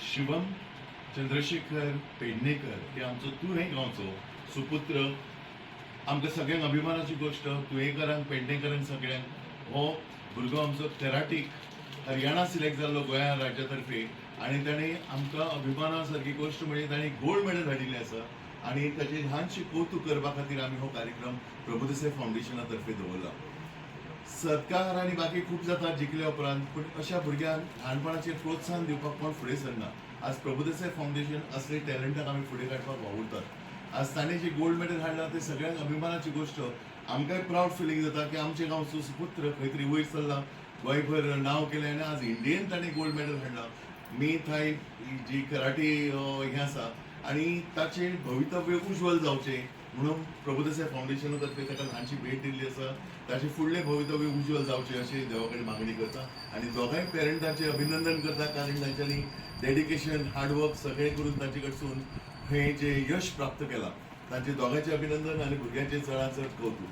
शिवम चंद्रशेखर पेडणेकर हे आमचो तुवें गांवचो सुपुत्र. आमकां सगळ्यांक अभिमानाची गोष्ट, तुवेंकरांक पेडणेकरांक सगळ्यांक हो भुरगो आमचो कॅराटीक हरियाणा सिलेक्ट जाल्लो गोंया राज्या तर्फे आनी ताणें आमकां अभिमाना सारकी गोष्ट म्हणजे ताणें गोल्ड मेडल हाडिल्लें आसा आनी ताचें ल्हानशें कौतुक करपा खातीर आमी हो कार्यक्रम प्रभुदेसाय फावंडेशना तर्फे दवरला. सत्कार आनी बाकी खूब जाता जिखले उपरांत, पूण अशा भुरग्यांक ल्हानपणाचेर प्रोत्साहन दिवपाक कोण फुडें सरना. आज प्रभुदेसाय फावंडेशन असले टॅलंटाक आमी फुडें काडपाक वावुरतात. आज ताणें जे गोल्ड मेडल हाडला ते सगळ्यांक अभिमानाची गोष्ट. आमकांय प्राऊड फिलींग जाता की आमचे गांवचो सुपुत्र खंय तरी वयर सरला, गोंयभर नांव केलें आनी आज इंडियेन ताणें गोल्ड मेडल हाडला. मी थंय जी कराटे हें आसा आनी ताचें भवितव्य उज्वल जावचें म्हणून प्रभुदेसाय फावंडेशना तर्फे ताका ल्हानशी भेट दिल्ली आसा. ताचें फुडलें भवितव्य उज्वल जावचें अशें देवा कडेन मागणी करता आनी दोगांय पेरंटांचें अभिनंदन करता, कारण तांच्यांनी डेडिकेशन हार्डवर्क सगळें करून तांचे कडसून हें जें यश प्राप्त केलां तांचे दोगांचें अभिनंदन आनी भुरग्यांचें चडांत चड कौतुक.